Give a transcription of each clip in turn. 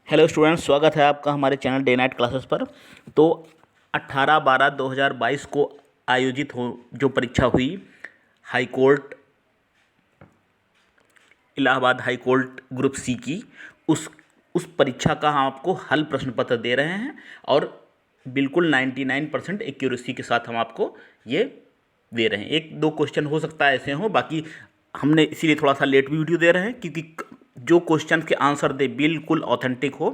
Hello students, स्वागत है आपका हमारे चैनल डे नाइट क्लासेस पर। तो 18/12/2022 को आयोजित हो जो परीक्षा हुई high court, Allahabad high court group C की, उस परीक्षा का हम आपको हल प्रश्न पत्र दे रहे हैं और बिल्कुल 99% एक्यूरेसी के साथ हम आपको ये दे रहे हैं। एक दो क्वेश्चन हो सकता है ऐसे हो, बाकी हमने इसीलिए थोड़ा सा लेट भी वीडियो दे रहे हैं क्योंकि जो क्वेश्चन के आंसर दे बिल्कुल ऑथेंटिक हो।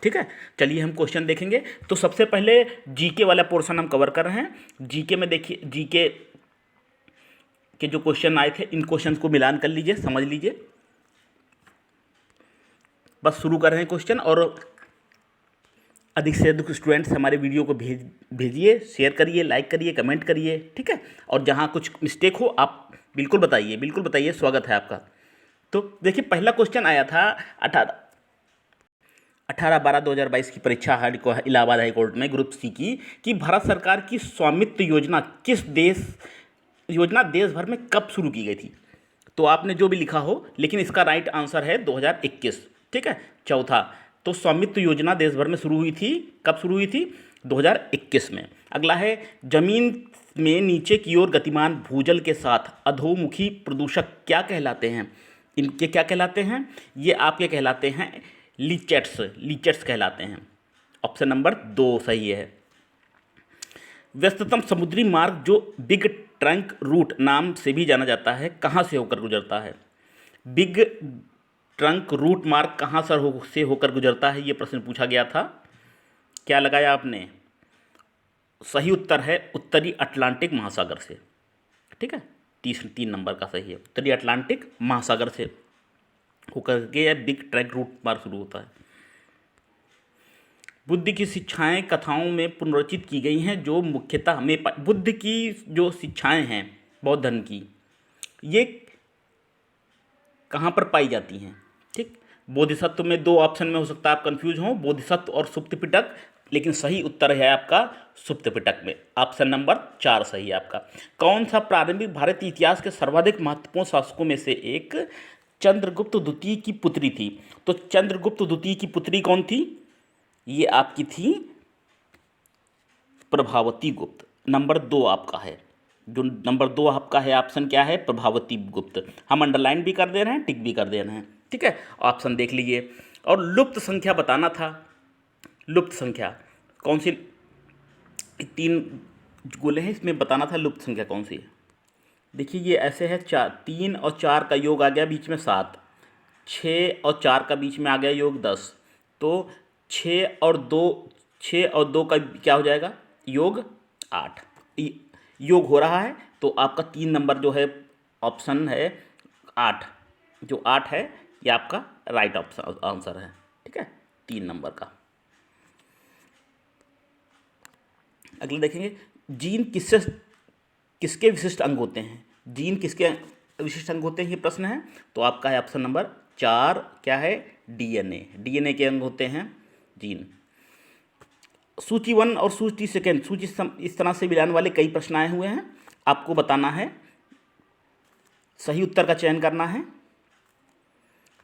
ठीक है, चलिए हम क्वेश्चन देखेंगे। तो सबसे पहले जीके वाला पोर्शन हम कवर कर रहे हैं। जीके में देखिए, जीके के जो क्वेश्चन आए थे इन क्वेश्चन को मिलान कर लीजिए, समझ लीजिए। बस शुरू कर रहे हैं क्वेश्चन, और अधिक से अधिक स्टूडेंट्स हमारे वीडियो को भेजिए, शेयर करिए, लाइक करिए, कमेंट करिए। ठीक है, और जहाँ कुछ मिस्टेक हो आप बिल्कुल बताइए, बिल्कुल बताइए, स्वागत है आपका। तो देखिए, पहला क्वेश्चन आया था 18/12/2022 की परीक्षा इलाहाबाद हाई कोर्ट में ग्रुप सी की, कि भारत सरकार की स्वामित्व योजना देश भर में कब शुरू की गई थी। तो आपने जो भी लिखा हो, लेकिन इसका राइट आंसर है 2021। ठीक है, चौथा। तो स्वामित्व योजना देश भर में शुरू हुई थी, कब शुरू हुई थी? 2021 में। अगला है, जमीन में नीचे की ओर गतिमान भूजल के साथ अधोमुखी प्रदूषक क्या कहलाते हैं? इनके क्या कहलाते हैं? ये आपके कहलाते हैं लीचेट्स कहलाते हैं। ऑप्शन नंबर 2 सही है। व्यस्ततम समुद्री मार्ग जो बिग ट्रंक रूट नाम से भी जाना जाता है, कहाँ से होकर गुजरता है? बिग ट्रंक रूट मार्ग कहाँ से होकर गुजरता है, ये प्रश्न पूछा गया था। क्या लगाया आपने? सही उत्तर है उत्तरी अटलांटिक महासागर से। ठीक है, 3 नंबर का सही है, उत्तरी अटलांटिक महासागर से होकर के यह बिग ट्रैक रूट मार्ग शुरू होता है। बुद्ध की शिक्षाएं कथाओं में पुनर्रचित की गई हैं, जो मुख्यतः हमें बुद्ध की जो शिक्षाएं हैं बौद्ध धर्म की, ये कहाँ पर पाई जाती हैं? ठीक, बोधिसत्व में 2 ऑप्शन में हो सकता है आप कंफ्यूज हो, बोधिसत्व और सुप्त पिटक, लेकिन सही उत्तर है आपका सुप्त पिटक में। ऑप्शन नंबर 4 सही है आपका। कौन सा प्रारंभिक भारतीय इतिहास के सर्वाधिक महत्वपूर्ण शासकों में से एक चंद्रगुप्त द्वितीय की पुत्री थी? तो चंद्रगुप्त द्वितीय की पुत्री कौन थी? ये आपकी थी प्रभावती गुप्त। नंबर 2 आपका है, जो नंबर 2 आपका है ऑप्शन क्या है? प्रभावती गुप्त। हम अंडरलाइन भी कर दे रहे हैं, टिक भी कर दे रहे हैं। ठीक है, ऑप्शन देख लीजिए। और लुप्त संख्या बताना था। लुप्त संख्या कौन सी? 3 गोले हैं, इसमें बताना था लुप्त संख्या कौन सी है। देखिए, ये ऐसे है, 3 और 4 का योग आ गया बीच में 7, 6 और 4 का बीच में आ गया योग 10। तो 6 और 2 का क्या हो जाएगा? योग 8 योग हो रहा है। तो आपका 3 नंबर जो है ऑप्शन है 8, जो 8 है ये आपका राइट ऑप्शन आंसर है। ठीक है, 3 नंबर का। अगला देखेंगे, जीन किसके विशिष्ट अंग होते हैं? जीन किसके विशिष्ट अंग होते हैं, ये प्रश्न है। तो आपका है ऑप्शन नंबर 4, क्या है? डीएनए के अंग होते हैं जीन। सूची 1 और सूची 2 सूची इस तरह से मिलाने वाले कई प्रश्न आए हुए हैं, आपको बताना है, सही उत्तर का चयन करना है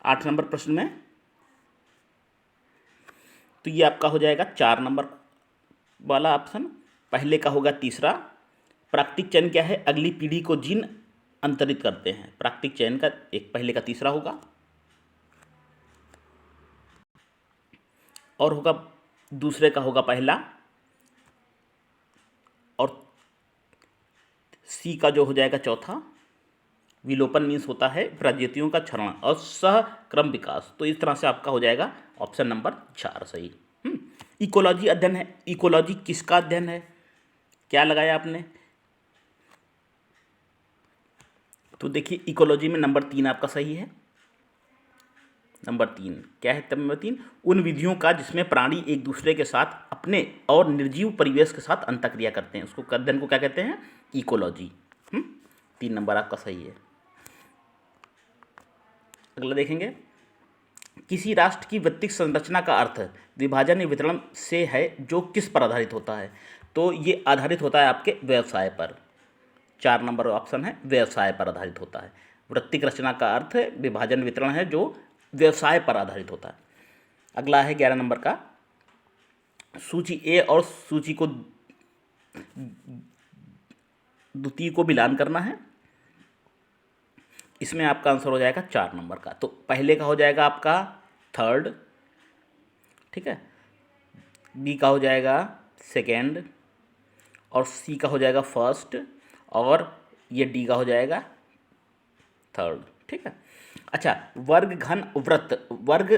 8 नंबर प्रश्न में। तो ये आपका हो जाएगा 4 नंबर वाला ऑप्शन। पहले का होगा तीसरा। प्राकृतिक चयन क्या है? अगली पीढ़ी को जीन अंतरित करते हैं। प्राकृतिक चयन का एक पहले का तीसरा होगा, और होगा दूसरे का होगा पहला, और सी का जो हो जाएगा चौथा। विलोपन मीन्स होता है प्रजातियों का क्षरण, और सहक्रम विकास। तो इस तरह से आपका हो जाएगा ऑप्शन नंबर 4 सही। इकोलॉजी अध्ययन है। इकोलॉजी किसका अध्ययन है? क्या लगाया आपने? तो देखिए, इकोलॉजी में नंबर 3 आपका सही है। नंबर 3 क्या है? नंबर 3 उन विधियों का जिसमें प्राणी एक दूसरे के साथ अपने और निर्जीव परिवेश के साथ अंतःक्रिया करते हैं, उसको अध्ययन को क्या कहते हैं? इकोलॉजी। 3 नंबर आपका सही है। अगला देखेंगे, किसी राष्ट्र की वित्तीय संरचना का अर्थ विभाजन या वितरण से है, जो किस पर आधारित होता है? तो ये आधारित होता है आपके व्यवसाय पर। 4 नंबर ऑप्शन है, व्यवसाय पर आधारित होता है। वृत्तिक रचना का अर्थ विभाजन वितरण है, जो व्यवसाय पर आधारित होता है। अगला है 11 नंबर का, सूची ए और सूची को द्वितीय को मिलान करना है। इसमें आपका आंसर हो जाएगा 4 नंबर का। तो पहले का हो जाएगा आपका थर्ड, ठीक है, बी का हो जाएगा सेकेंड, और सी का हो जाएगा फर्स्ट, और ये डी का हो जाएगा थर्ड, ठीक है। अच्छा, वर्ग घन वृत्त, वर्ग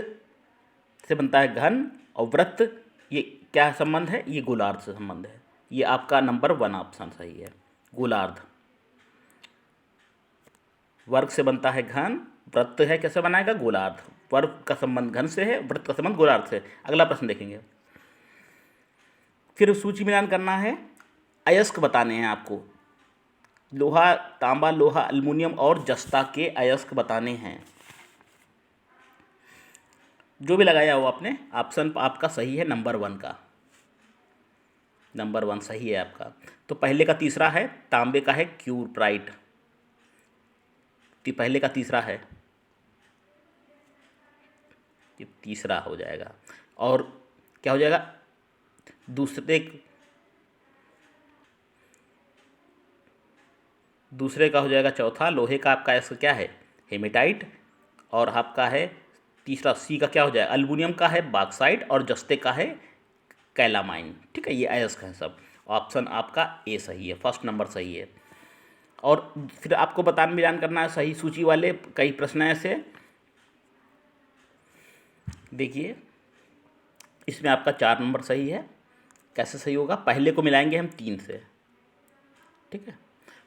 से बनता है घन और वृत्त, ये क्या संबंध है? ये गोलार्ध से संबंध है। ये आपका नंबर 1 ऑप्शन सही है, गोलार्ध। वर्ग से बनता है घन, वृत्त है कैसे बनाएगा? गोलार्ध। वर्ग का संबंध घन से है, वृत्त का संबंध गोलार्ध से। अगला प्रश्न देखेंगे। फिर सूची मिलान करना है, अयस्क बताने हैं आपको। लोहा, तांबा, लोहा, एल्युमिनियम और जस्ता के अयस्क बताने हैं। जो भी लगाया हो आपने, ऑप्शन आपका सही है नंबर 1 का, नंबर 1 सही है आपका। तो पहले का तीसरा है, तांबे का है क्यूप्राइट, पहले का तीसरा है, ये तीसरा हो जाएगा। और क्या हो जाएगा? दूसरे का हो जाएगा चौथा, लोहे का आपका ऐसा क्या है? हेमेटाइट। और आपका है तीसरा सी का क्या हो जाएगा? एल्युमिनियम का है बॉक्साइट, और जस्ते का है कैलामाइन, ठीक है। ये अयस्क है सब। ऑप्शन आपका ए सही है, फर्स्ट नंबर सही है। और फिर आपको बतान मिलान करना है सही सूची वाले कई प्रश्न ऐसे। देखिए, इसमें आपका 4 नंबर सही है। कैसे सही होगा? पहले को मिलाएंगे हम 3 से, ठीक है,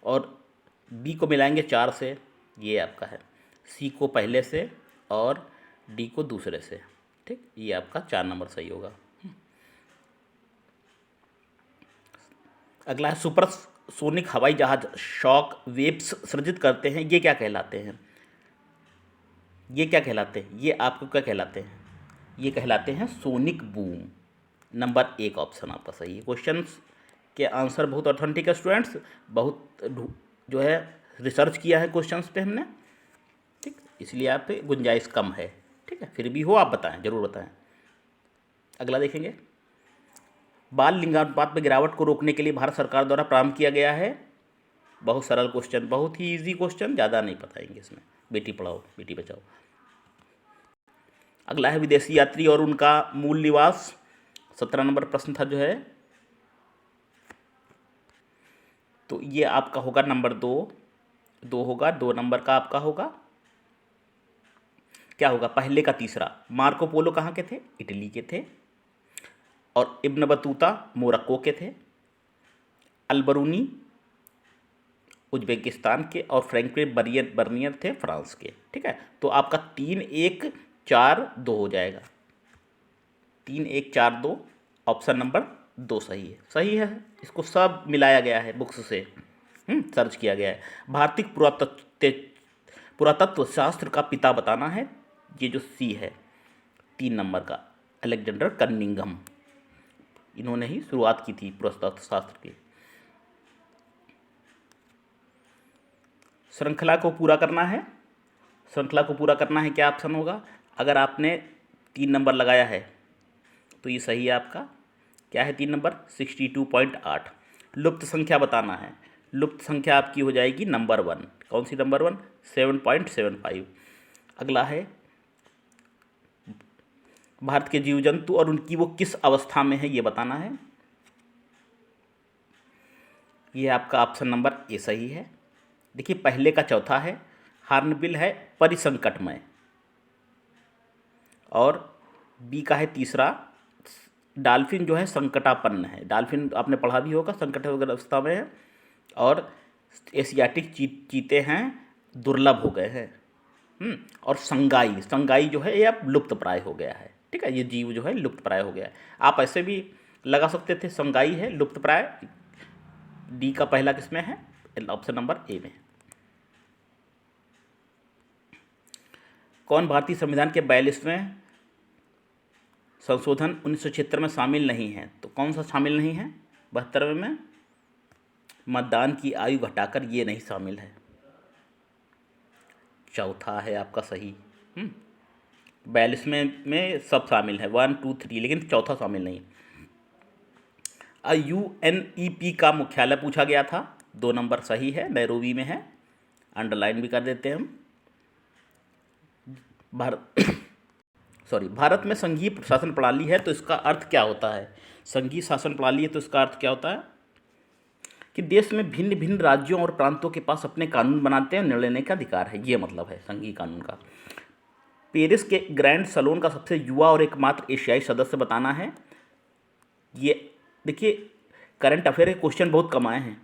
और बी को मिलाएंगे 4 से, ये आपका है। सी को पहले से और डी को दूसरे से, ठीक। ये आपका 4 नंबर सही होगा। अगला है, सुपरसोनिक हवाई जहाज शॉक वेव्स सृजित करते हैं, ये क्या कहलाते हैं? ये क्या कहलाते हैं? ये आपको क्या कहलाते हैं? ये कहलाते हैं सोनिक बूम। नंबर 1 ऑप्शन आपका सही है। क्वेश्चंस के आंसर बहुत ऑथेंटिक है स्टूडेंट्स, बहुत जो है रिसर्च किया है क्वेश्चंस पे हमने, ठीक, इसलिए आप पे गुंजाइश कम है, ठीक है। फिर भी हो आप बताएं, जरूर बताएं। अगला देखेंगे, बाल लिंगानुपात में गिरावट को रोकने के लिए भारत सरकार द्वारा प्रारंभ किया गया है। बहुत सरल क्वेश्चन, बहुत ही इजी क्वेश्चन, ज़्यादा नहीं बताएंगे इसमें। बेटी पढ़ाओ बेटी बचाओ। अगला है, विदेशी यात्री और उनका मूल निवास। 17 नंबर प्रश्न था जो है, तो ये आपका होगा नंबर 2 होगा, 2 नंबर का आपका होगा। क्या होगा? पहले का तीसरा, मार्को पोलो कहाँ के थे? इटली के थे। और इब्न बतूता मोरक्को के थे। अलबरूनी उज्बेकिस्तान के, और फ्रैंकलिन बर्नियर थे फ्रांस के, ठीक है। तो आपका 3 1 4 2 हो जाएगा। 3 1 4 2, ऑप्शन नंबर 2 सही है, सही है। इसको सब मिलाया गया है बुक्स से, सर्च किया गया है। भारतीय पुरातत्व शास्त्र का पिता बताना है, ये जो सी है 3 नंबर का, अलेक्जेंडर कनिंघम, इन्होंने ही शुरुआत की थी पुरातत्व शास्त्र की। श्रृंखला को पूरा करना है, श्रृंखला को पूरा करना है, क्या ऑप्शन होगा? अगर आपने 3 नंबर लगाया है तो ये सही है आपका। क्या है 3 नंबर? 62.8। लुप्त संख्या बताना है, लुप्त संख्या आपकी हो जाएगी नंबर 1। कौन सी नंबर 1? 7.75। अगला है, भारत के जीव जंतु और उनकी वो किस अवस्था में है, ये बताना है। ये आपका ऑप्शन नंबर ए सही है। देखिए, पहले का चौथा है, हार्नबिल है परिसंकटमय, और बी का है तीसरा, डॉल्फिन जो है संकटापन्न है। डॉल्फिन आपने पढ़ा भी होगा, संकट अवस्था में है। और एशियाटिक चीते हैं, दुर्लभ हो गए हैं। और संगाई जो है ये अब लुप्त प्राय हो गया है, ठीक है। ये जीव जो है लुप्त प्राय हो गया है। आप ऐसे भी लगा सकते थे, संगाई है लुप्त प्राय। डी का पहला किसमें है? ऑप्शन नंबर ए में। कौन भारतीय संविधान के 42वें संशोधन 1976 में शामिल नहीं है? तो कौन सा शामिल नहीं है 72वें में? मतदान की आयु घटाकर ये नहीं शामिल है, चौथा है आपका सही। 42 में सब शामिल है, 1 2 3, लेकिन चौथा शामिल नहीं। UNEP का मुख्यालय पूछा गया था, 2 नंबर सही है, नैरोबी में है, अंडरलाइन भी कर देते हैं हम। भारत में संघीय शासन प्रणाली है तो इसका अर्थ क्या होता है? संघीय शासन प्रणाली है तो इसका अर्थ क्या होता है कि देश में भिन्न भिन्न राज्यों और प्रांतों के पास अपने कानून बनाते हैं और निर्णय लेने का अधिकार है, ये मतलब है संघीय कानून का। पेरिस के ग्रैंड सलोन का सबसे युवा और एकमात्र एशियाई सदस्य बताना है। ये देखिए, करंट अफेयर के क्वेश्चन बहुत कम आए हैं,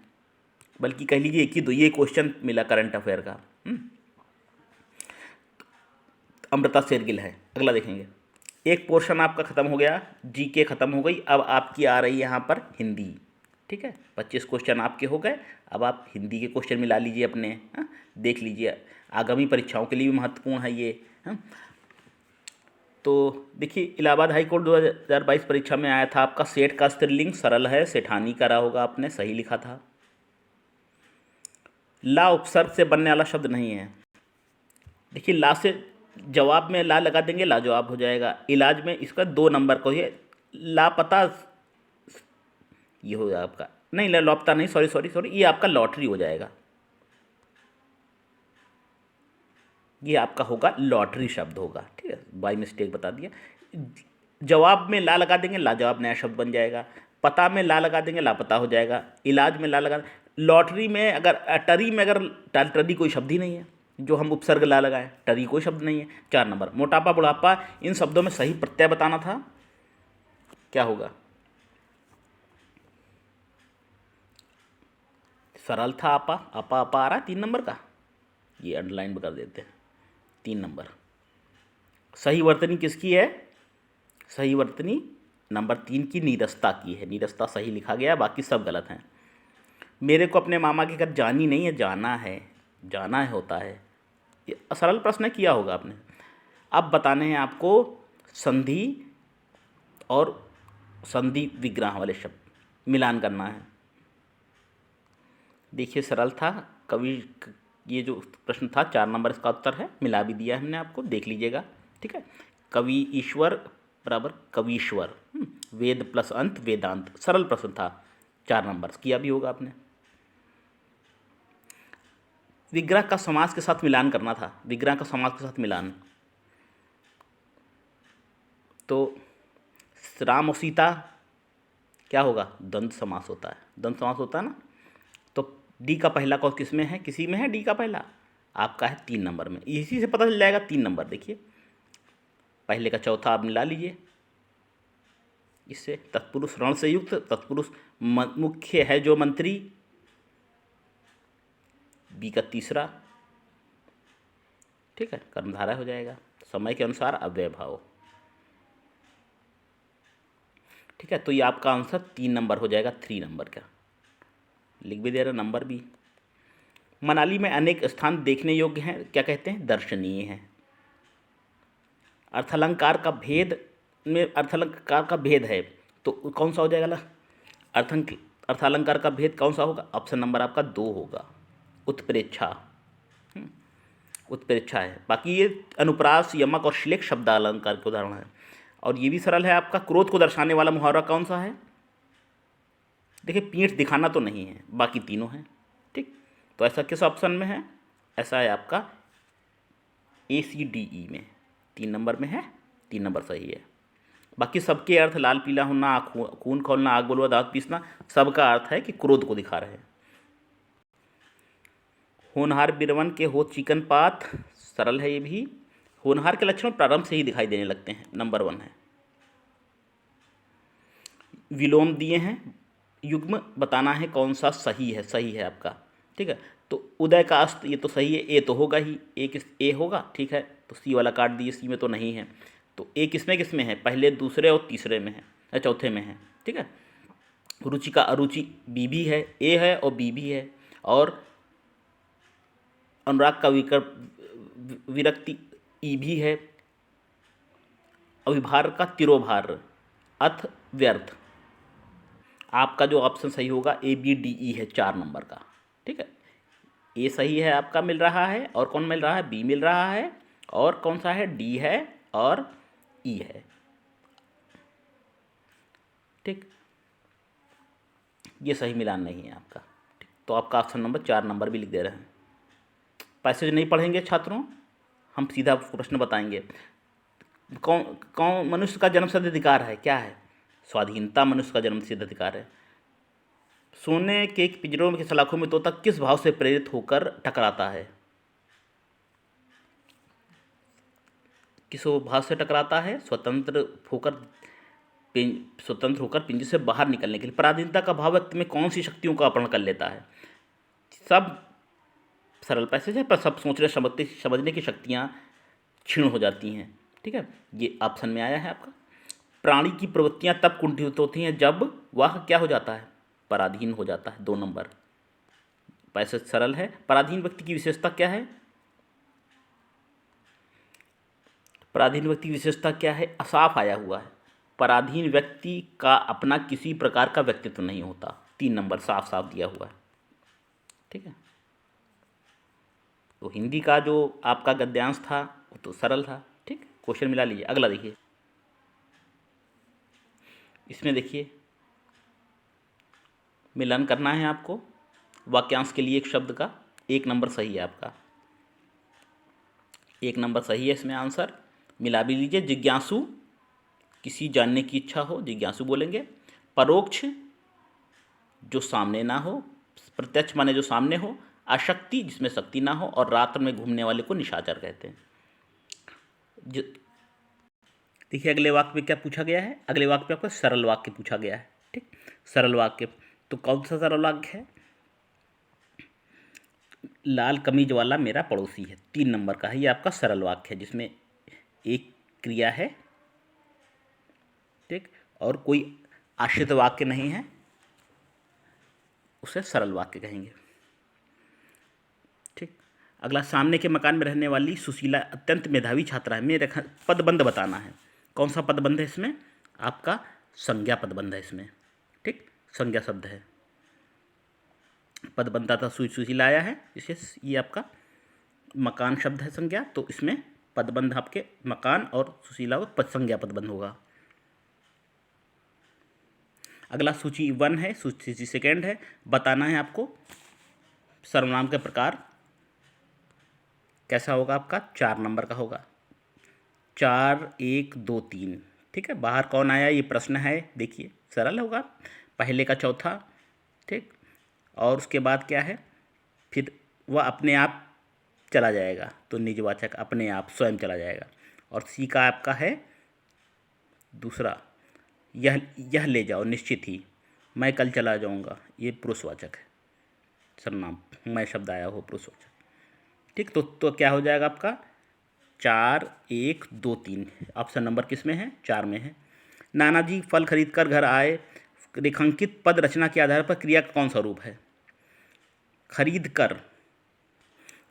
बल्कि कह लीजिए एक ही दो ये क्वेश्चन मिला करंट अफेयर का। अमृता शेरगिल है। अगला देखेंगे, एक पोर्शन आपका खत्म हो गया, जीके खत्म हो गई, अब आपकी आ रही है यहाँ पर हिंदी। ठीक है, 25 क्वेश्चन आपके हो गए, अब आप हिंदी के क्वेश्चन मिला लीजिए अपने। हाँ, देख लीजिए, आगामी परीक्षाओं के लिए भी महत्वपूर्ण है ये। हाँ, तो देखिए, इलाहाबाद हाई कोर्ट 2022 परीक्षा में आया था आपका सेठ का स्त्रीलिंग सरल है, सेठानी करा होगा आपने, सही लिखा था। ला उपसर्ग से बनने वाला शब्द नहीं है। देखिए, ला से जवाब में ला लगा देंगे, लाजवाब हो जाएगा। इलाज में इसका 2 नंबर को ये लापता, ये हो जाएगा आपका, नहीं लापता नहीं, सॉरी, ये आपका लॉटरी हो जाएगा। ये आपका होगा लॉटरी शब्द होगा। ठीक है, बाई मिस्टेक बता दिया। जवाब में ला लगा देंगे, लाजवाब नया शब्द बन जाएगा। पता में ला लगा देंगे, लापता हो जाएगा। इलाज में ला लगा, लॉटरी में अगर टरी में अगर टरी कोई शब्द ही नहीं है, जो हम उपसर्ग ला लगाएं, टरी कोई शब्द नहीं है। 4 नंबर, मोटापा बुढ़ापा, इन शब्दों में सही प्रत्यय बताना था, क्या होगा? सरल था, आपा आपा आपा आ रहा है 3 नंबर का, ये अंडरलाइन कर देते हैं। 3 नंबर सही वर्तनी किसकी है? सही वर्तनी नंबर 3 की नीरसता की है। नीरसता सही लिखा गया, बाकी सब गलत हैं। मेरे को अपने मामा के घर जानी नहीं है, जाना है, जाना है होता है। ये सरल प्रश्न किया होगा आपने। अब बताने हैं आपको संधि और संधि विग्रह वाले शब्द, मिलान करना है। देखिए, सरल था, कवि, ये जो प्रश्न था 4 नंबर इसका उत्तर है, मिला भी दिया है हमने आपको, देख लीजिएगा। ठीक है, कवि ईश्वर बराबर कवीश्वर, वेद प्लस अंत वेदांत, सरल प्रश्न था, 4 नंबर किया भी होगा आपने। विग्रह का समास के साथ मिलान करना था, विग्रह का समास के साथ मिलान, तो राम और सीता क्या होगा? द्वंद्व समास होता है, द्वंद्व समास होता है ना। तो डी का पहला कौन किस में है? किसी में है डी का पहला, आपका है 3 नंबर में। इसी से पता चल जाएगा 3 नंबर। देखिए, पहले का चौथा आप मिला लीजिए इससे। तत्पुरुष रण से युक्त, तत्पुरुष मुख्य है जो मंत्री, बी का तीसरा। ठीक है, कर्मधारय हो जाएगा, समय के अनुसार अव्यय भाव। ठीक है, तो ये आपका आंसर 3 नंबर हो जाएगा, 3 नंबर का लिख भी दे रहा नंबर भी। मनाली में अनेक स्थान देखने योग्य हैं, क्या कहते हैं? दर्शनीय हैं। अर्थालंकार का भेद में, अर्थालंकार का भेद है तो कौन सा हो जाएगा? अर्थालंकार का भेद कौन सा होगा? ऑप्शन नंबर आपका 2 होगा, उत्प्रेक्षा। उत्प्रेक्षा है। बाकी ये अनुप्रास, यमक और श्लेष शब्द अलंकार के उदाहरण है। और ये भी सरल है आपका, क्रोध को दर्शाने वाला मुहावरा कौन सा है? देखिए, पीठ दिखाना तो नहीं है, बाकी तीनों हैं। ठीक, तो ऐसा किस ऑप्शन में है? ऐसा है आपका ACDE में, 3 नंबर में है, 3 नंबर सही है। बाकी सबके अर्थ लाल पीला होना, खून खोलना, आग बोलवा, दांत पीसना, सबका अर्थ है कि क्रोध को दिखा रहे हैं। होनहार बिरवन के हो चिकन पात, सरल है ये भी। होनहार के लक्षण प्रारंभ से ही दिखाई देने लगते हैं, नंबर 1 है। विलोम दिए हैं, युग्म बताना है कौन सा सही है, सही है आपका। ठीक है, तो उदय का अस्त, ये तो सही है, ए तो होगा ही, ए होगा। ठीक है, तो सी वाला काट दिए, सी में तो नहीं है, तो ए किसमें है? पहले, दूसरे और तीसरे में है, या चौथे में है। ठीक है, रुचि का अरुचि बी भी है, ए है और बी भी है। और अनुराग का विरक्ति ई भी है। अभिभार का तिरोभार, अथ व्यर्थ, आपका जो ऑप्शन सही होगा ABDE है, 4 नंबर का। ठीक है, ए सही है आपका, मिल रहा है, और कौन मिल रहा है? बी मिल रहा है, और कौन सा है? डी है, और ई है। ठीक, ये सही मिलान नहीं है आपका। ठीक, तो आपका ऑप्शन नंबर 4 नंबर भी लिख दे रहे हैं। पैसेज नहीं पढ़ेंगे छात्रों, हम सीधा आपको प्रश्न बताएंगे। कौन कौन मनुष्य का जन्मसिद्ध अधिकार है, क्या है? स्वाधीनता मनुष्य का जन्मसिद्ध अधिकार है। सोने के पिंजरों के सलाखों में तोता किस भाव से प्रेरित होकर टकराता है? किस भाव से टकराता है? स्वतंत्र होकर पिंजरे से बाहर निकलने के लिए। पराधीनता का भाव व्यक्ति में कौन सी शक्तियों का अपहरण कर लेता है? सब सरल पैसेज है, पर सब सोचने समझने की शक्तियाँ क्षीण हो जाती हैं। ठीक है, ये ऑप्शन में आया है आपका। प्राणी की प्रवृत्तियाँ तब कुंठित होती हैं जब वह क्या हो जाता है? पराधीन हो जाता है। 2 नंबर। पैसेज सरल है। पराधीन व्यक्ति की विशेषता क्या है? पराधीन व्यक्ति की विशेषता क्या है? असाफ आया हुआ है। पराधीन व्यक्ति का अपना किसी प्रकार का व्यक्तित्व नहीं होता। 3 नंबर साफ साफ दिया हुआ है। ठीक है, तो हिंदी का जो आपका गद्यांश था वो तो सरल था। ठीक, क्वेश्चन मिला लीजिए। अगला देखिए, इसमें देखिए मिलान करना है आपको वाक्यांश के लिए एक शब्द का। 1 नंबर सही है आपका, 1 नंबर सही है इसमें आंसर। मिला भी लीजिए। जिज्ञासु, किसी जानने की इच्छा हो, जिज्ञासु बोलेंगे। परोक्ष, जो सामने ना हो। प्रत्यक्ष माने जो सामने हो। आशक्ति, जिसमें शक्ति ना हो। और रात्र में घूमने वाले को निशाचर कहते हैं। देखिए अगले वाक्य में क्या पूछा गया है। अगले वाक्य में आपको सरल वाक्य पूछा गया है। ठीक, सरल वाक्य तो कौन सा सरल वाक्य है? लाल कमीज वाला मेरा पड़ोसी है। 3 नंबर का है ये आपका सरल वाक्य है, जिसमें एक क्रिया है। ठीक, और कोई आश्रित वाक्य नहीं है, उसे सरल वाक्य कहेंगे। ठीक, अगला, सामने के मकान में रहने वाली सुशीला अत्यंत मेधावी छात्रा है। मेरे पदबंध बताना है। कौन सा पदबंध है इसमें? आपका संज्ञा पदबंध है इसमें। ठीक, संज्ञा शब्द है। पदबंध था सुशीला आया है, इसे ये आपका मकान शब्द है संज्ञा, तो इसमें पदबंध आपके मकान और सुशीला को पद संज्ञा पदबंध होगा। अगला सूची 1 है, सूची 2 है। बताना है आपको सर्वनाम के प्रकार कैसा होगा आपका। 4 नंबर का होगा। 4 1 2 3। ठीक है, बाहर कौन आया ये प्रश्न है। देखिए सरल होगा, पहले का चौथा। ठीक, और उसके बाद क्या है, फिर वह अपने आप चला जाएगा, तो निजवाचक अपने आप स्वयं चला जाएगा। और सी का आपका है दूसरा, यह ले जाओ निश्चित ही। मैं कल चला जाऊंगा, ये पुरुषवाचक है। सर्वनाम मैं शब्द आया हो पुरुषवाचक। ठीक, तो क्या हो जाएगा आपका 4 1 2 3। ऑप्शन नंबर किस में है? 4 में है। नानाजी फल खरीद कर घर आए। रेखांकित पद रचना के आधार पर क्रिया का कौन सा रूप है? खरीद कर,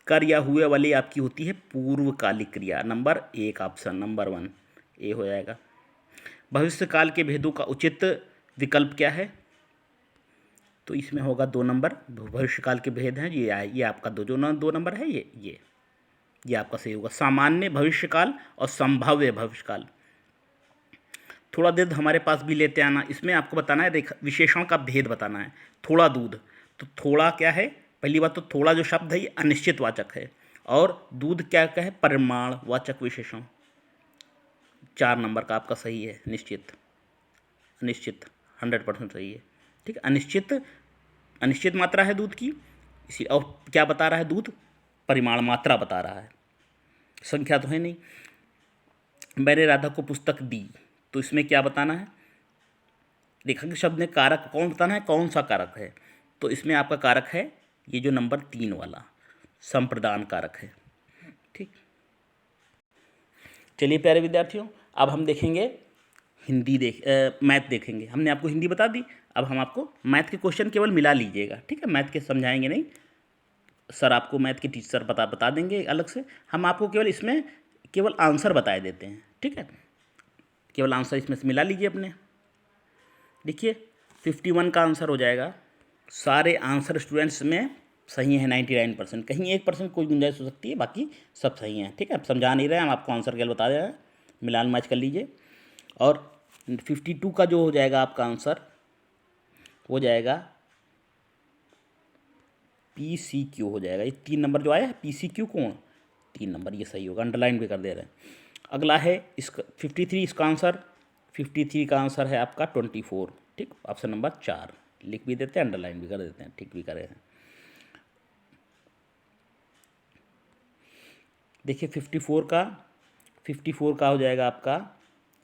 कर या हुए वाली आपकी होती है पूर्वकालिक क्रिया। नंबर 1 ऑप्शन नंबर 1 ए हो जाएगा। भविष्य काल के भेदों का उचित विकल्प क्या है? तो इसमें होगा 2 नंबर। भविष्य काल के भेद हैं ये आपका 2 नंबर है। ये आपका सही होगा। सामान्य भविष्यकाल और संभाव्य भविष्यकाल। थोड़ा दूध हमारे पास भी लेते आना, इसमें आपको बताना है विशेषण का भेद बताना है। थोड़ा दूध, तो थोड़ा क्या है? पहली बात तो थोड़ा जो शब्द है ये अनिश्चित वाचक है, और दूध क्या है? परिमाण वाचक विशेषण। 4 नंबर का आपका सही है। निश्चित, अनिश्चित 100% सही है। ठीक है, अनिश्चित मात्रा है दूध की, इसी और क्या बता रहा है? दूध परिमाण मात्रा बता रहा है, संख्या तो है नहीं। मैंने राधा को पुस्तक दी, तो इसमें क्या बताना है? रेखांकित शब्द ने कारक कौन बताना है, कौन सा कारक है? तो इसमें आपका कारक है ये जो नंबर 3 वाला संप्रदान कारक है। ठीक, चलिए प्यारे विद्यार्थियों, अब हम देखेंगे मैथ देखेंगे। हमने आपको हिंदी बता दी, अब हम आपको मैथ के क्वेश्चन केवल मिला लीजिएगा। ठीक है, मैथ के समझाएंगे नहीं, सर आपको मैथ के टीचर बता देंगे अलग से। हम आपको केवल इसमें केवल आंसर बताए देते हैं। ठीक है, केवल आंसर इसमें से मिला लीजिए अपने। देखिए 51 का आंसर हो जाएगा। सारे आंसर स्टूडेंट्स में सही है 99%। कहीं 1% कोई गुंजाइश हो सकती है, बाकी सब सही हैं। ठीक है, अब समझा नहीं रहे, हम आपको आंसर केवल बता रहे हैं। मिलान मैच कर लीजिए। और 52 का जो हो जाएगा आपका आंसर हो जाएगा PCQ हो जाएगा। ये 3 नंबर जो आया है PCQ कौन, 3 नंबर, ये सही होगा, अंडरलाइन भी कर दे रहे हैं। अगला है इसका 53, इसका आंसर 53 का आंसर है आपका 24। ठीक, ऑप्शन नंबर 4 लिख भी देते हैं, अंडरलाइन भी कर देते हैं, ठीक भी करे हैं। देखिए 54 का हो जाएगा आपका,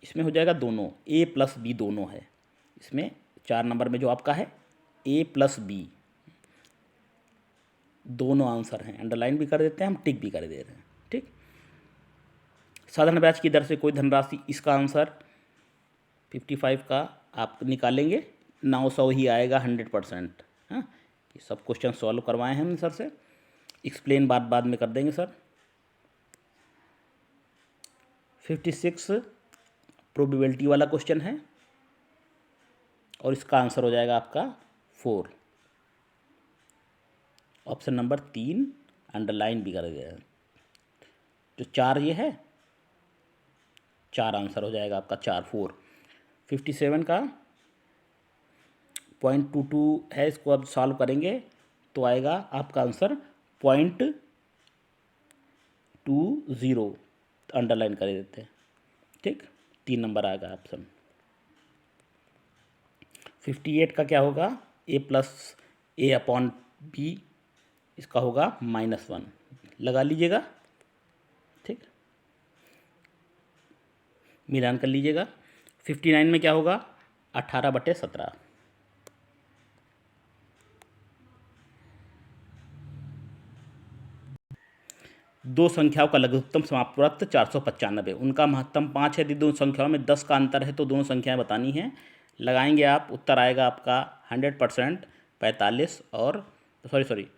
इसमें हो जाएगा दोनों A+B दोनों है इसमें। 4 नंबर में जो आपका है A+B दोनों आंसर हैं, अंडरलाइन भी कर देते हैं हम, टिक भी कर दे रहे हैं। ठीक, साधारण ब्याज की दर से कोई धनराशि, इसका आंसर 55 का आप निकालेंगे 900 ही आएगा 100%। हाँ, ये सब क्वेश्चन सॉल्व करवाए हैं हमने सर से, एक्सप्लेन बाद में कर देंगे सर। 56 प्रोबेबिलिटी वाला क्वेश्चन है और इसका आंसर हो जाएगा आपका 4, ऑप्शन नंबर 3 अंडरलाइन भी कर दिया है। जो 4 ये है 4 आंसर हो जाएगा आपका 4। 57 का 0.22 है, इसको अब सॉल्व करेंगे तो आएगा आपका आंसर 0.20, अंडरलाइन कर देते हैं। ठीक, 3 नंबर आएगा ऑप्शन। 58 का क्या होगा, A+A/B, इसका होगा -1, लगा लीजिएगा। ठीक, मिलान कर लीजिएगा। 59 में क्या होगा, 18/17। दो संख्याओं का लघुत्तम समाप्त 495, उनका महत्तम 5 है। यदि दोनों संख्याओं में 10 का अंतर है तो दोनों संख्याएं बतानी हैं। लगाएंगे आप, उत्तर आएगा आपका 100%, 45 और सॉरी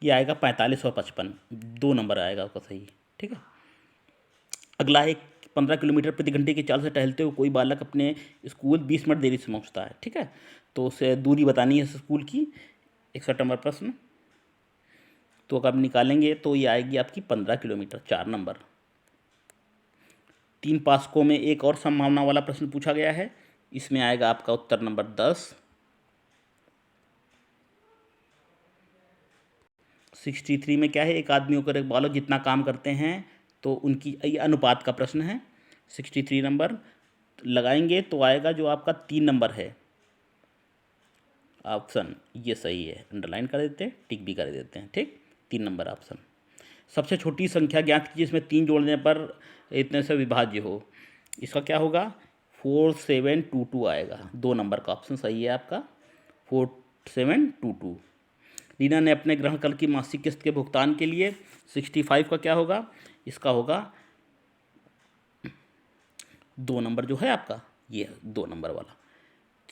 ये आएगा 45 और 55, 2 नंबर आएगा आपका सही। ठीक है, अगला है 15 किलोमीटर प्रति घंटे की चाल से टहलते हुए कोई बालक अपने स्कूल 20 मिनट देरी से पहुंचता है। ठीक है, तो उसे दूरी बतानी है स्कूल की, 61 नंबर प्रश्न। तो अगर आप निकालेंगे तो ये आएगी आपकी 15 किलोमीटर, 4 नंबर। 3 पासकों में एक और संभावना वाला प्रश्न पूछा गया है, इसमें आएगा आपका उत्तर नंबर 10। 63 में क्या है, एक आदमी होकर एक बालक जितना काम करते हैं तो उनकी, ये अनुपात का प्रश्न है। 63 नंबर लगाएंगे तो आएगा जो आपका 3 नंबर है ऑप्शन, ये सही है, अंडरलाइन कर देते हैं, टिक भी कर देते हैं। ठीक, 3 नंबर ऑप्शन। सबसे छोटी संख्या ज्ञात कीजिए जिसमें 3 जोड़ने पर इतने से विभाज्य हो, इसका क्या होगा, 4722 आएगा, 2 नंबर का ऑप्शन सही है आपका, 4722। रीना ने अपने ग्रहण कर की मासिक किस्त के भुगतान के लिए 65 का क्या होगा, इसका होगा 2 नंबर जो है आपका, ये 2 नंबर वाला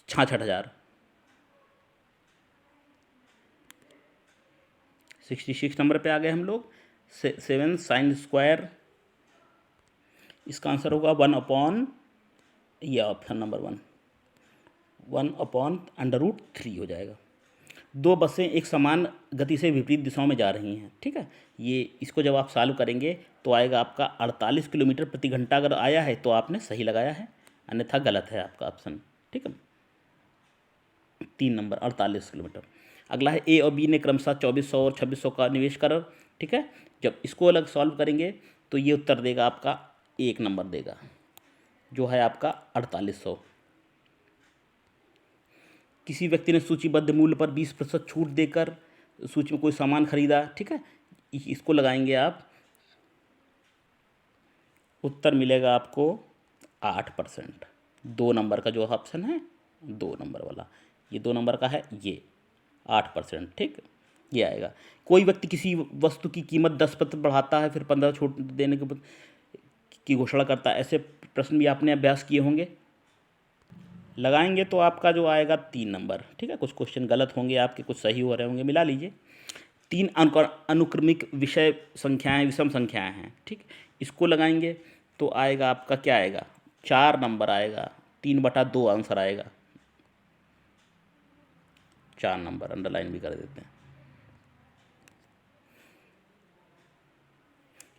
66,000। 66 नंबर पे आ गए हम लोग। 7 साइन स्क्वायर, इसका आंसर होगा 1/, ये ऑप्शन नंबर 1/√3 हो जाएगा। 2 बसें एक समान गति से विपरीत दिशाओं में जा रही हैं। ठीक है, ये इसको जब आप सॉल्व करेंगे तो आएगा आपका 48 किलोमीटर प्रति घंटा। अगर आया है तो आपने सही लगाया है, अन्यथा गलत है आपका ऑप्शन। ठीक है, 3 नंबर 48 किलोमीटर। अगला है A और B ने क्रमशः 2400 और 2600 का निवेश करा। ठीक है, जब इसको अलग सॉल्व करेंगे तो ये उत्तर देगा आपका 1 नंबर देगा, जो है आपका 4800। किसी व्यक्ति ने सूचीबद्ध मूल्य पर 20% छूट देकर सूची में कोई सामान खरीदा। ठीक है, इसको लगाएंगे आप, उत्तर मिलेगा आपको 8%, 2 नंबर का जो ऑप्शन है 2 नंबर वाला, ये 2 नंबर का है, ये 8%। ठीक, ये आएगा। कोई व्यक्ति किसी वस्तु की कीमत 10% बढ़ाता है फिर 15 छूट देने की घोषणा करता है, ऐसे प्रश्न भी आपने अभ्यास किए होंगे। लगाएंगे तो आपका जो आएगा 3 नंबर। ठीक है, कुछ क्वेश्चन गलत होंगे आपके, कुछ सही हो रहे होंगे, मिला लीजिए। 3 अनुक्रमिक विषय संख्याएं विषम संख्याएं हैं। ठीक, इसको लगाएंगे तो आएगा आपका क्या आएगा, 4 नंबर आएगा, 3/2 आंसर आएगा, 4 नंबर, अंडरलाइन भी कर देते हैं।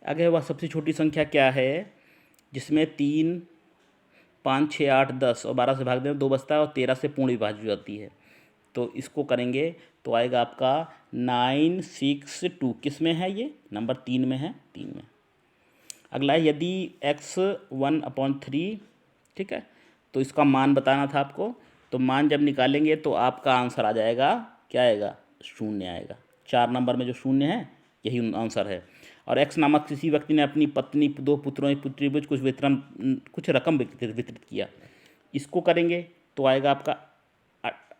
आगे वह सबसे छोटी संख्या क्या है, जिसमें 3, 5, 6, 8, 10 और 12 से भाग दें 2 बचता है और 13 से पूर्ण विभाज्य हो जाती है। तो इसको करेंगे तो आएगा आपका 962। किस में है ये? नंबर 3 में है, 3 में। अगला है यदि x 1/3, ठीक है, तो इसका मान बताना था आपको। तो मान जब निकालेंगे तो आपका आंसर आ जाएगा, क्या आएगा? 0 आएगा। 4 नंबर में जो 0 है यही आंसर है। और x नामक किसी व्यक्ति ने अपनी पत्नी, 2 पुत्रों, एक पुत्री को कुछ रकम वितरित किया। इसको करेंगे तो आएगा आपका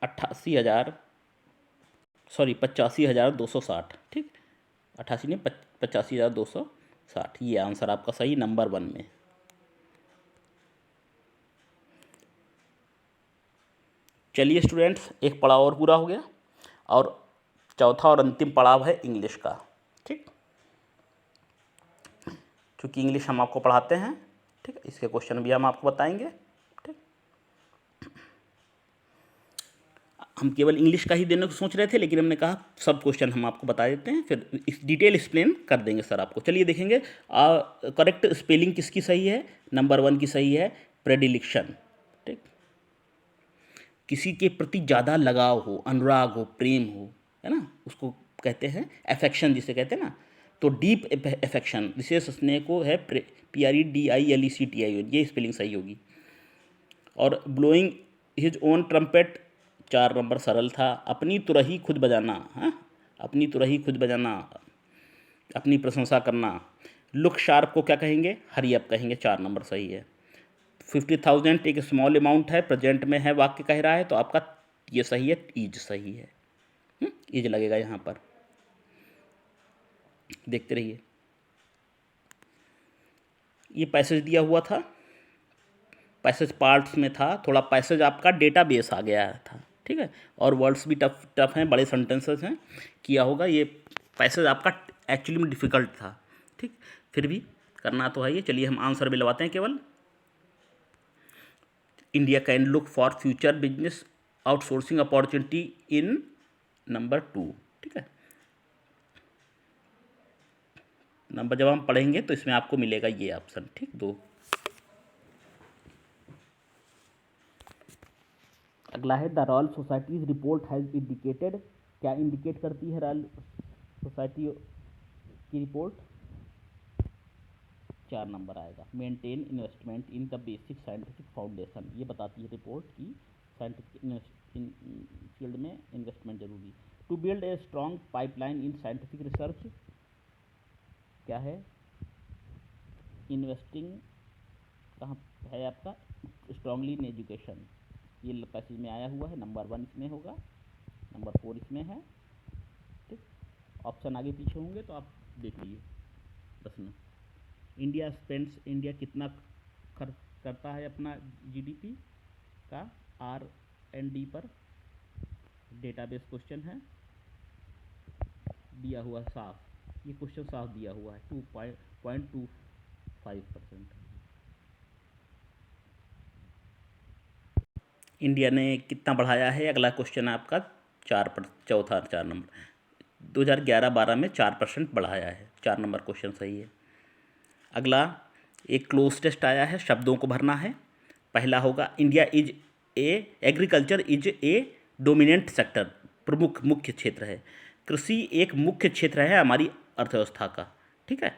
85,260, ठीक, 88 नहीं, 85,260। ये आंसर आपका सही नंबर 1 में। चलिए स्टूडेंट्स, एक पड़ाव और पूरा हो गया और चौथा और अंतिम पड़ाव है इंग्लिश का, ठीक। क्योंकि इंग्लिश हम आपको पढ़ाते हैं, ठीक है, इसके क्वेश्चन भी हम आपको बताएंगे, ठीक। हम केवल इंग्लिश का ही देने को सोच रहे थे, लेकिन हमने कहा सब क्वेश्चन हम आपको बता देते हैं, फिर इस डिटेल एक्सप्लेन कर देंगे सर आपको। चलिए देखेंगे करेक्ट स्पेलिंग किसकी सही है। नंबर 1 की सही है प्रेडिलिक्शन, ठीक। किसी के प्रति ज़्यादा लगाव हो, अनुराग हो, प्रेम हो, है ना, उसको कहते हैं अफेक्शन, जिसे कहते हैं ना। तो डीप अफेक्शन, विशेष स्नेह को है PREDILECTION, ये स्पेलिंग सही होगी। और blowing his own trumpet, 4 number सरल था। अपनी तुरही खुद बजाना, हाँ, अपनी तुरही खुद बजाना, अपनी प्रशंसा करना। लुक शार्प को क्या कहेंगे? हरी अप कहेंगे, 4 नंबर सही है। 50,000 एक स्मॉल अमाउंट है, प्रेजेंट में है, वाक्य कह रहा है, तो आपका ये सही है, ईज सही है। ईज लगेगा यहाँ पर, देखते रहिए। ये पैसेज दिया हुआ था, पैसेज पार्ट्स में था, थोड़ा पैसेज आपका डेटा बेस आ गया था, ठीक है। और वर्ड्स भी टफ हैं, बड़े सेंटेंसेस हैं, किया होगा। ये पैसेज आपका एक्चुअली में डिफ़िकल्ट था, ठीक, फिर भी करना तो है ये। चलिए हम आंसर भी लगाते हैं केवल। India can look for future business outsourcing opportunity in number 2, ठीक है। नंबर जब हम पढ़ेंगे तो इसमें आपको मिलेगा ये ऑप्शन, ठीक, 2। अगला है the royal society's report has indicated, क्या इंडिकेट करती है रॉयल सोसाइटी की रिपोर्ट? 4 नंबर आएगा। Maintain investment in the basic scientific foundation, ये बताती है रिपोर्ट की साइंटिफिक फील्ड में इन्वेस्टमेंट जरूरी। To build a strong pipeline in scientific research, क्या है? इन्वेस्टिंग कहाँ है आपका? स्ट्रांगली इन एजुकेशन, ये पैसेज में आया हुआ है। नंबर 1 इसमें होगा, नंबर 4 इसमें है, ठीक। ऑप्शन आगे पीछे होंगे तो आप देख लीजिए प्रश्न। इंडिया कितना खर्च करता है अपना GDP का R&D पर? डेटाबेस क्वेश्चन है, दिया हुआ साफ, ये क्वेश्चन साफ दिया हुआ है, 2.25%। इंडिया ने कितना बढ़ाया है? अगला क्वेश्चन है आपका चौथा 4 नंबर, 2011-12 में 4% बढ़ाया है, 4 नंबर क्वेश्चन सही है। अगला एक क्लोज टेस्ट आया है, शब्दों को भरना है। पहला होगा India is a agriculture is a dominant sector, प्रमुख मुख्य क्षेत्र है। कृषि एक मुख्य क्षेत्र है हमारी अर्थव्यवस्था का, ठीक है।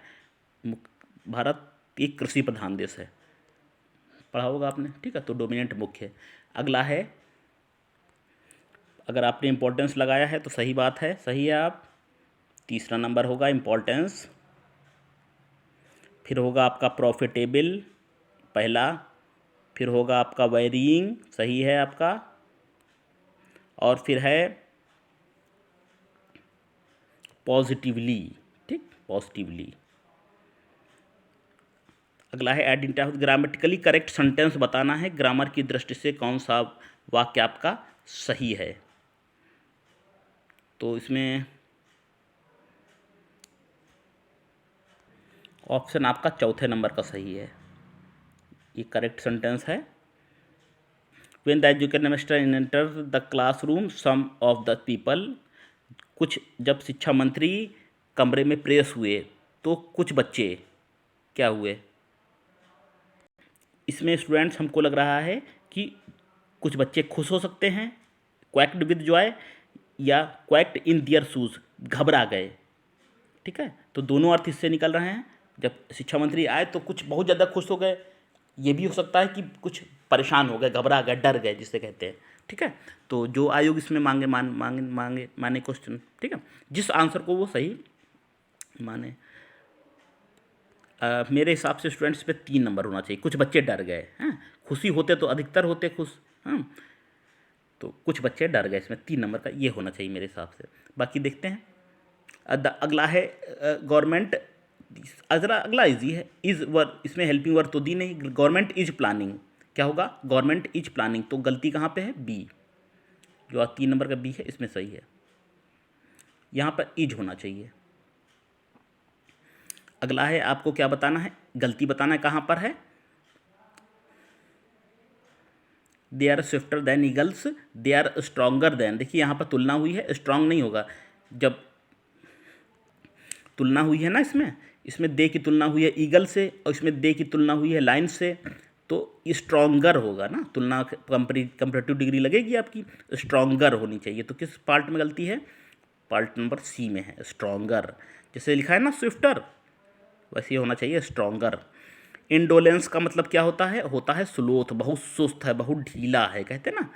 भारत एक कृषि प्रधान देश है, पढ़ा होगा आपने, ठीक है। तो डोमिनेंट मुख्य। अगला है, अगर आपने इम्पोर्टेंस लगाया है तो सही बात है, सही है आप। 3रा नंबर होगा इम्पोर्टेंस। फिर होगा आपका प्रॉफिटेबल, पहला। फिर होगा आपका वेरिइंग, सही है आपका। और फिर है पॉजिटिवली, ठीक, पॉजिटिवली। अगला है आइडेंटिफाई ग्रामेटिकली करेक्ट सेंटेंस बताना है, ग्रामर की दृष्टि से कौन सा वाक्य आपका सही है। तो इसमें ऑप्शन आपका चौथे नंबर का सही है, ये करेक्ट सेंटेंस है। When the education minister enter the classroom some of the people, कुछ जब शिक्षा मंत्री कमरे में प्रेस हुए तो कुछ बच्चे क्या हुए? इसमें स्टूडेंट्स हमको लग रहा है कि कुछ बच्चे खुश हो सकते हैं, क्वैक्ड विद जॉय, या क्वैक्ड इन दियर शूज़, घबरा गए। ठीक है, तो दोनों अर्थ इससे निकल रहे हैं। जब शिक्षा मंत्री आए तो कुछ बहुत ज़्यादा खुश हो गए, ये भी हो सकता है कि कुछ परेशान हो गए, घबरा गए, डर गए जिसे कहते हैं। ठीक है, तो जो आयोग इसमें माने क्वेश्चन, ठीक है, जिस आंसर को वो सही माने। मेरे हिसाब से स्टूडेंट्स पे 3 नंबर होना चाहिए। कुछ बच्चे डर गए हैं, खुशी होते तो अधिकतर होते खुश, हाँ, तो कुछ बच्चे डर गए, इसमें 3 नंबर का ये होना चाहिए मेरे हिसाब से। बाकी देखते हैं। अगला है गवर्नमेंट, अगला इजी है। इज वर्ब, इसमें हेल्पिंग वर्ब तो दी नहीं। गवर्नमेंट इज प्लानिंग, क्या होगा? गवर्नमेंट इज प्लानिंग, तो गलती कहाँ पे है? बी, जो 3 नंबर का बी है इसमें सही है। यहाँ पर इज होना चाहिए। अगला है, आपको क्या बताना है? गलती बताना है कहाँ पर है। They are swifter than eagles, they are stronger than. देखिए यहाँ पर तुलना हुई है, स्ट्रांग नहीं होगा। जब तुलना हुई है ना, इसमें दे की तुलना हुई है ईगल से, और इसमें दे की तुलना हुई है लाइन से, तो स्ट्रॉन्गर होगा ना। तुलना कंपैरेटिव डिग्री लगेगी आपकी, स्ट्रॉन्गर होनी चाहिए। तो किस पार्ट में गलती है? पार्ट नंबर सी में है, स्ट्रॉन्गर। जैसे लिखा है ना स्विफ्टर, वैसे होना चाहिए स्ट्रॉन्गर। इंडोलेंस का मतलब क्या होता है? होता है स्लोथ, बहुत सुस्त है, बहुत ढीला है, कहते हैं ना।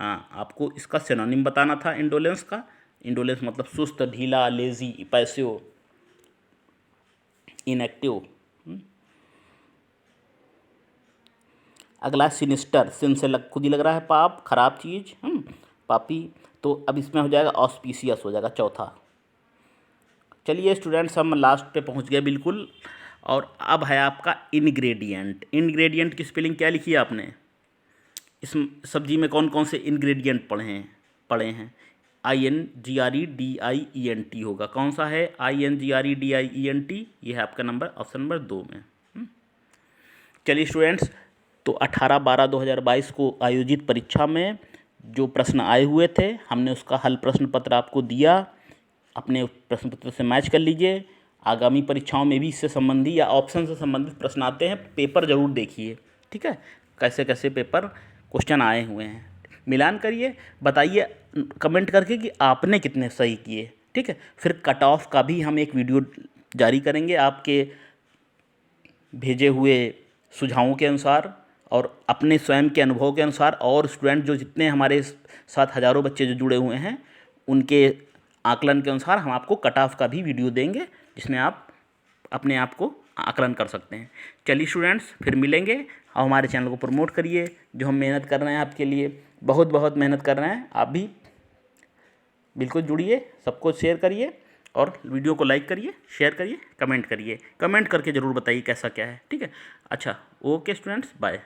हाँ, आपको इसका सिनोनिम बताना था इंडोलेंस का। इंडोलेंस मतलब सुस्त, ढीला, लेजी, पैसिव, इनएक्टिव। अगला सिनिस्टर, सिन से खुद ही लग रहा है पाप, खराब चीज़, पापी। तो अब इसमें हो जाएगा ऑस्पिशियस, हो जाएगा चौथा। चलिए स्टूडेंट्स, हम लास्ट पे पहुंच गए बिल्कुल। और अब है आपका इनग्रेडिएंट। इनग्रेडिएंट की स्पेलिंग क्या लिखी है आपने? इस सब्जी में कौन कौन से इनग्रेडिएंट पढ़े हैं? INGREDIENT होगा। कौन सा है INGREDIENT? ये है आपका नंबर, ऑप्शन नंबर 2 में। चलिए स्टूडेंट्स, तो 18/12/2022 को आयोजित परीक्षा में जो प्रश्न आए हुए थे, हमने उसका हल प्रश्न पत्र आपको दिया। अपने प्रश्न पत्र से मैच कर लीजिए। आगामी परीक्षाओं में भी इससे संबंधी या ऑप्शन से संबंधित प्रश्न आते हैं, पेपर ज़रूर देखिए। ठीक है, कैसे कैसे पेपर क्वेश्चन आए हुए हैं, मिलान करिए, बताइए कमेंट करके कि आपने कितने सही किए। ठीक है, फिर कट ऑफ का भी हम एक वीडियो जारी करेंगे आपके भेजे हुए सुझावों के अनुसार और अपने स्वयं के अनुभव के अनुसार। और स्टूडेंट जो जितने हमारे साथ हज़ारों बच्चे जो जुड़े हुए हैं, उनके आकलन के अनुसार हम आपको कट ऑफ का भी वीडियो देंगे, जिसमें आप अपने आप को आकलन कर सकते हैं। चलिए स्टूडेंट्स, फिर मिलेंगे। और हमारे चैनल को प्रमोट करिए, जो हम मेहनत कर रहे हैं आपके लिए, बहुत बहुत मेहनत कर रहे हैं। आप भी बिल्कुल जुड़िए, सबको शेयर करिए, और वीडियो को लाइक करिए, शेयर करिए, कमेंट करिए। कमेंट करके ज़रूर बताइए कैसा क्या है। ठीक है, अच्छा, ओके स्टूडेंट्स, बाय।